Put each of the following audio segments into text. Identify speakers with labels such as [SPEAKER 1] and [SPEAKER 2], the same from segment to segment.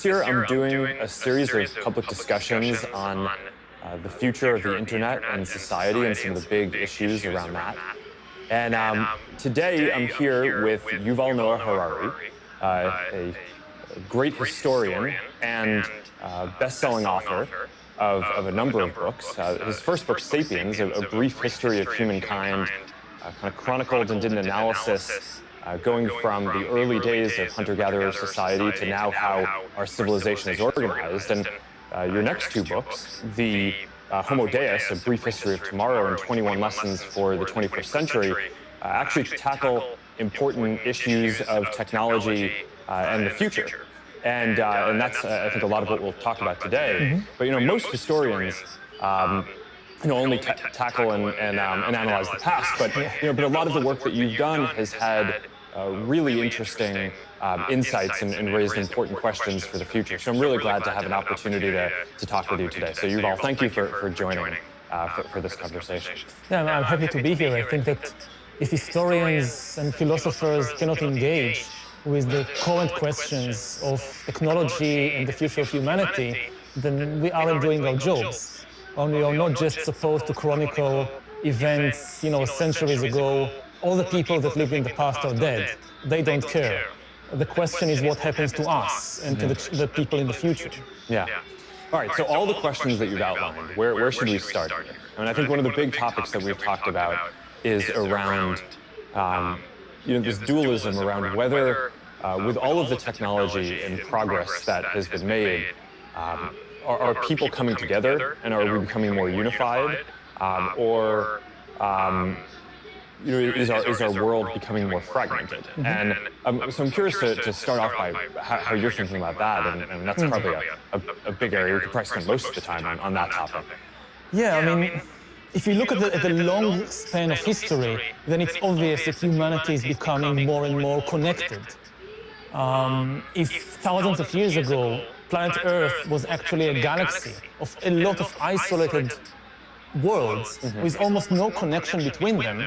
[SPEAKER 1] This year, I'm doing a series of public discussions on the future of the internet and society and some of the big issues around that. And today, I'm here with Yuval Noah Harari, a great historian and best-selling author of a number of books. His first book, *Sapiens*, a brief history of humankind, kind of chronicled and did an analysis going from the early days of hunter-gatherer society to now how our civilization is organized. And your next two books, the Homo Deus, A Brief History of Tomorrow and 21 Lessons for the 21st Century, actually tackle important issues of technology and the future. And that's, I think, a lot of what we'll talk about today. But, most historians only tackle and analyze the past. But a lot of the work that you've done has had really interesting insights and raised important questions for the future. So I'm really glad to have an opportunity to talk with you today. So Yuval, thank you for joining for this conversation.
[SPEAKER 2] Yeah, I'm happy to be here. I think that if historians and philosophers cannot engage with the current questions of technology and the future of humanity, then we aren't doing our jobs. We are not just supposed to chronicle events, centuries ago. All the people that lived in the past are dead. They don't care. The question is what happens to us and to the people in the future.
[SPEAKER 1] Yeah. All right, so all the questions that you've outlined, where should we start here? I think one of the big topics that we've talked about is around this dualism around whether, with all of the technology and progress that has been made, are people coming together and are we becoming more unified, or is our world becoming more fragmented? And so I'm curious to start off by how you're thinking about that, and that's probably a big area. We could probably spend most of the time on that topic.
[SPEAKER 2] Yeah, if you look at the long span of history, then it's obvious that humanity is becoming more and more connected. If thousands of years ago, planet Earth was actually a galaxy of a lot of isolated worlds with almost no connection between them,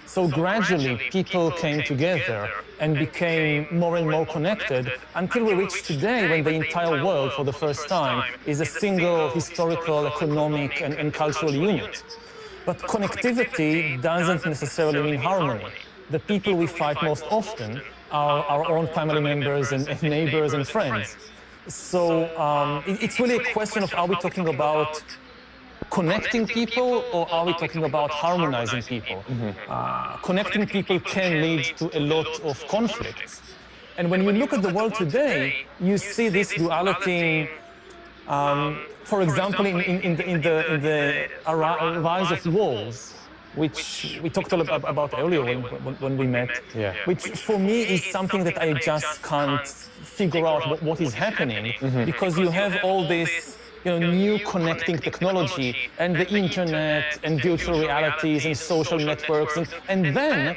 [SPEAKER 2] so gradually people came together and became more and more connected until we reach today when the entire world for the first time is a single historical, economic and cultural unit. But connectivity doesn't necessarily mean harmony. The people we fight most often are our own family members and neighbors and friends. So it's really a question of, are we talking about connecting people or are we talking about harmonizing people? Connecting people can lead to a lot of conflicts. And when you look at the world today, you see this duality, for example, in the rise of walls, which we talked about earlier when we met, which for me is something that I just can't figure out what is happening, because you have all this new connecting technology and the internet and virtual realities and social networks, and then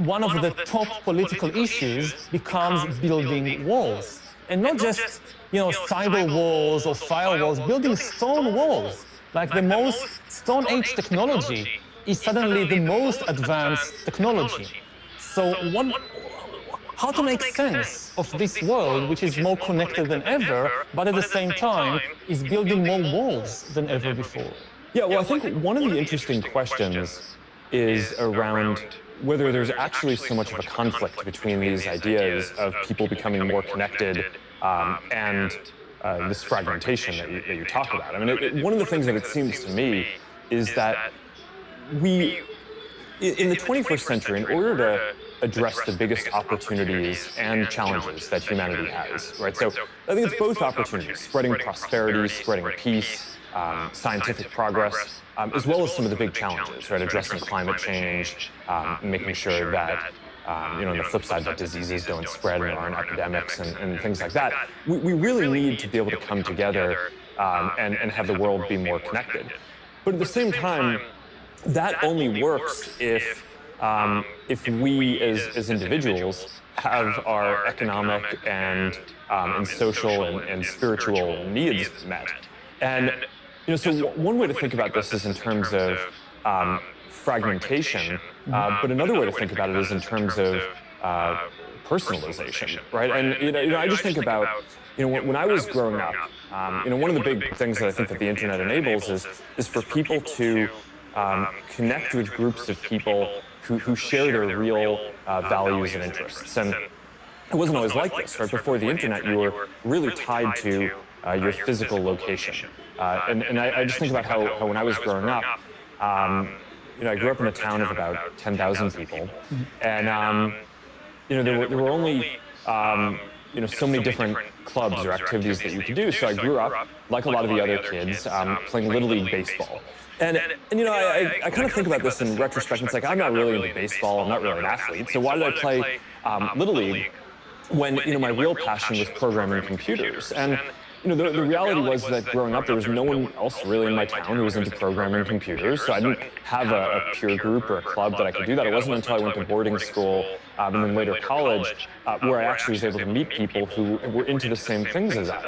[SPEAKER 2] one of the top political issues becomes building walls. And not just cyber walls or firewalls, building stone walls. Like the most Stone Age technology is suddenly the most advanced technology. So how to make sense of this world, which is more connected than ever, but at the same time is building more walls than ever before?
[SPEAKER 1] Yeah, well, I think one of the interesting questions is around whether there's actually so much of a conflict between these ideas of people becoming more connected and this fragmentation that you talk about. One of the things that it seems to me is that in the 21st century, in order to address the biggest opportunities and challenges that humanity has, right? So I think it's both opportunities, spreading prosperity, spreading peace, scientific progress, as well as some of the big challenges, right? Addressing climate change, making sure that on the flip side, that diseases don't spread and there aren't epidemics and things like that. We really need to be able to come together and have the world be more connected. But at the same time, that only works if we as individuals have our economic and social and spiritual needs met. And so one way to think about this is in terms of fragmentation, but another way to think about it is in terms of personalization, right? And I just think about, when I was growing up, one of the big things that I think that the internet enables is for people to connect with groups of people who share their real values and interests. And it wasn't always like this, right? Before the internet, you were really tied to your physical location. And I just think about how when I was growing up, I grew up in a town of about 10,000 people, and there were only so many different clubs or activities that you could do. So I grew up, like a lot of the other kids, playing Little League baseball. And I kind of think about this in retrospect. It's like, I'm not really into baseball. I'm not really an athlete. So why did I play Little League when my real passion was programming computers? And the reality was that growing up, there was no one else really in my town who was into programming computers. So I didn't have a peer group or a club that I could do that. It wasn't until I went to boarding school and then later college where I actually was able to meet people who were into the same things as I.